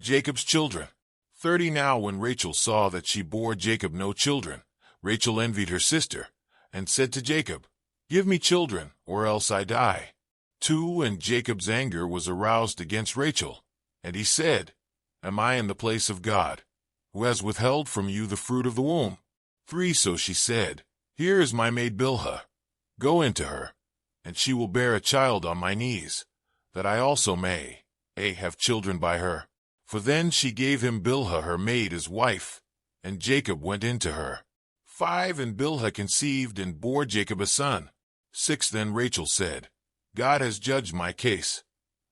Jacob's children. 30 Now when Rachel saw that she bore Jacob no children, Rachel envied her sister, and said to Jacob, "Give me children, or else I die." 2 And Jacob's anger was aroused against Rachel, and he said, "Am I in the place of God, who has withheld from you the fruit of the womb?" 3 So she said, "Here is my maid Bilhah. Go into her, and she will bear a child on my knees, that I also may have children by her." For then she gave him Bilhah her maid as wife, and Jacob went into her. 5 And Bilhah conceived and bore Jacob a son. 6 Then Rachel said, "God has judged my case,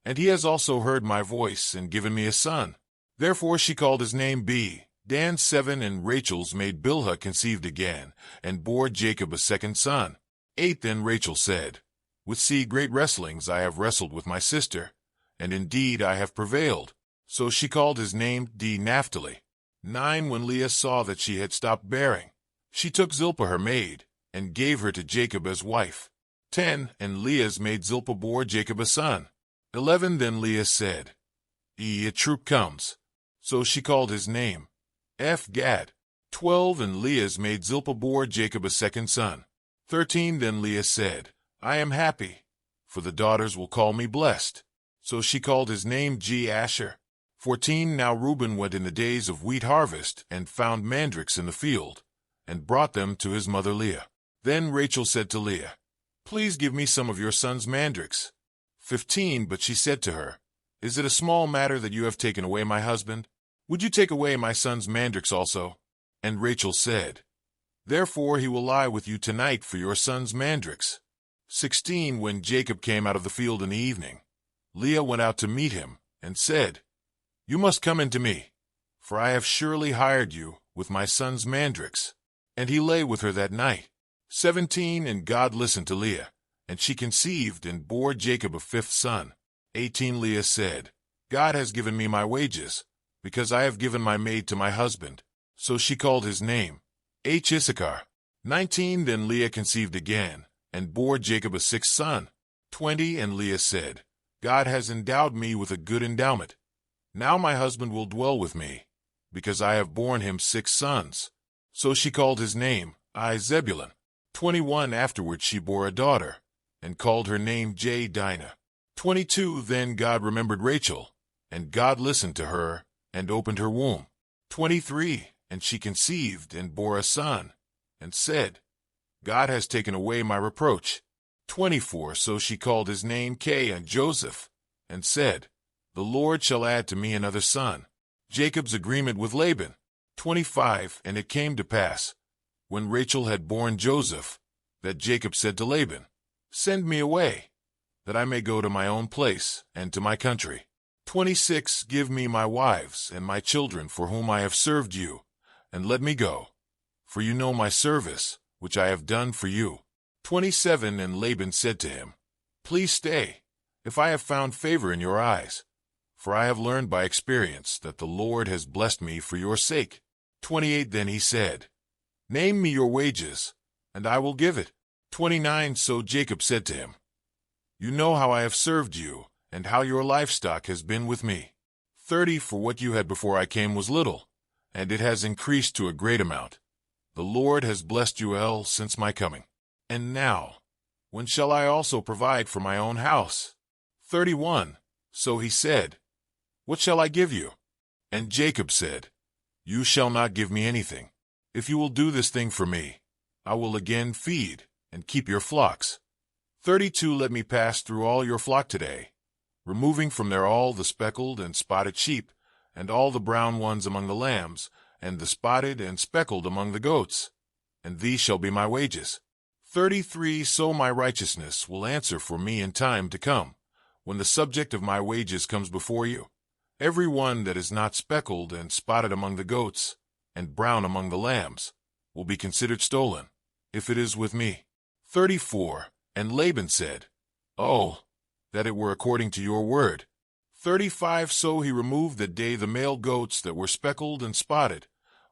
and he has also heard my voice and given me a son." Therefore she called his name Dan. 7 And Rachel's maid Bilhah conceived again, and bore Jacob a second son. 8 Then Rachel said, "With great wrestlings I have wrestled with my sister, and indeed I have prevailed." So she called his name Naphtali. 9 When Leah saw that she had stopped bearing, she took Zilpah her maid, and gave her to Jacob as wife. 10 And Leah's maid Zilpah bore Jacob a son. 11 Then Leah said, A troop comes." So she called his name Gad. 12 And Leah's maid Zilpah bore Jacob a second son. 13 Then Leah said, "I am happy, for the daughters will call me blessed." So she called his name Asher. 14 Now Reuben went in the days of wheat harvest, and found mandrakes in the field, and brought them to his mother Leah. Then Rachel said to Leah, "Please give me some of your son's mandrakes." 15 But she said to her, "Is it a small matter that you have taken away my husband? Would you take away my son's mandrakes also?" And Rachel said, "Therefore he will lie with you tonight for your son's mandrakes." 16 When Jacob came out of the field in the evening, Leah went out to meet him, and said, "You must come into me, for I have surely hired you with my son's mandrakes." And he lay with her that night. 17 And God listened to Leah, and she conceived and bore Jacob a fifth son. 18 Leah said, "God has given me my wages, because I have given my maid to my husband." So she called his name Issachar. 19 Then Leah conceived again, and bore Jacob a sixth son. 20 And Leah said, "God has endowed me with a good endowment. Now my husband will dwell with me, because I have borne him 6 sons." So she called his name Zebulun. 21 Afterward she bore a daughter, and called her name Dinah. 22 Then God remembered Rachel, and God listened to her, and opened her womb. 23 And she conceived and bore a son, and said, "God has taken away my reproach." 24 So she called his name Joseph, and said, "The Lord shall add to me another son." Jacob's agreement with Laban. 25 And it came to pass, when Rachel had borne Joseph, that Jacob said to Laban, "Send me away, that I may go to my own place and to my country." 26 Give me my wives and my children for whom I have served you, and let me go, for you know my service, which I have done for you. 27 And Laban said to him, "Please stay, if I have found favor in your eyes, for I have learned by experience that the Lord has blessed me for your sake." 28 Then he said, "Name me your wages, and I will give it." 29 So Jacob said to him, "You know how I have served you, and how your livestock has been with me. 30 For what you had before I came was little, and it has increased to a great amount. The Lord has blessed you since my coming. And now, when shall I also provide for my own house?" 31 So he said, "What shall I give you?" And Jacob said, "You shall not give me anything. If you will do this thing for me, I will again feed and keep your flocks. 32 Let me pass through all your flock today, removing from there all the speckled and spotted sheep, and all the brown ones among the lambs, and the spotted and speckled among the goats, and these shall be my wages. 33 So my righteousness will answer for me in time to come, when the subject of my wages comes before you. Every one that is not speckled and spotted among the goats, and brown among the lambs, will be considered stolen, if it is with me." 34 And Laban said, "Oh, that it were according to your word." 35 So he removed that day the male goats that were speckled and spotted,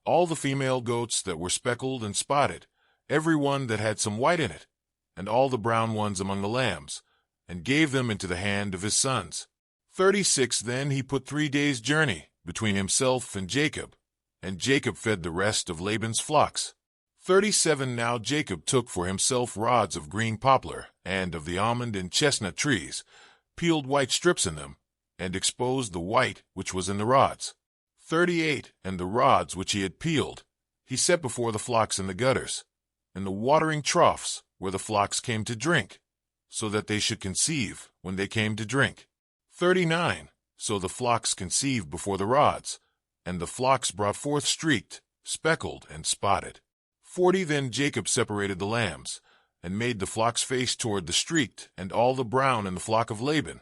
all the female goats that were speckled and spotted, every one that had some white in it, and all the brown ones among the lambs, and gave them into the hand of his sons. 36 Then he put 3 days' journey between himself and Jacob fed the rest of Laban's flocks. 37 Now Jacob took for himself rods of green poplar, and of the almond and chestnut trees, peeled white strips in them, and exposed the white which was in the rods. 38 And the rods which he had peeled, he set before the flocks in the gutters, in the watering troughs where the flocks came to drink, so that they should conceive when they came to drink. 39 So the flocks conceived before the rods, and the flocks brought forth streaked, speckled, and spotted. 40 Then Jacob separated the lambs, and made the flocks face toward the streaked and all the brown in the flock of Laban.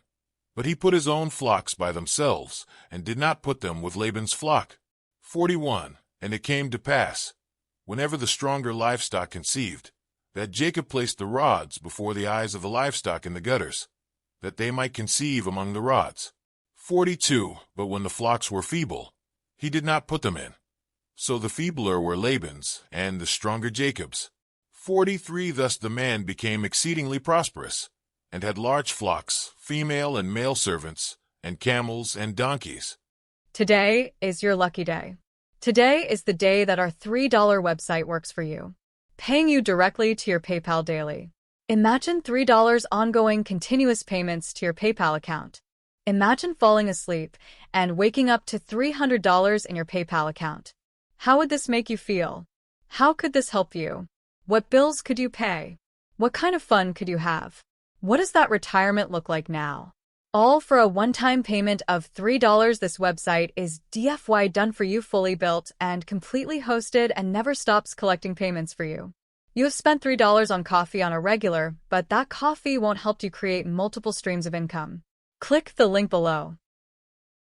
But he put his own flocks by themselves, and did not put them with Laban's flock. 41 And it came to pass, whenever the stronger livestock conceived, that Jacob placed the rods before the eyes of the livestock in the gutters, that they might conceive among the rods. 42 But when the flocks were feeble, he did not put them in. So the feebler were Laban's, and the stronger Jacob's. 43 Thus the man became exceedingly prosperous, and had large flocks, female and male servants, and camels and donkeys. Today is your lucky day. Today is the day that our $3 website works for you, paying you directly to your PayPal daily. Imagine $3 ongoing continuous payments to your PayPal account. Imagine falling asleep and waking up to $300 in your PayPal account. How would this make you feel? How could this help you? What bills could you pay? What kind of fun could you have? What does that retirement look like now? All for a one-time payment of $3. This website is DFY done for you, fully built and completely hosted, and never stops collecting payments for you. You have spent $3 on coffee on a regular, but that coffee won't help you create multiple streams of income. Click the link below.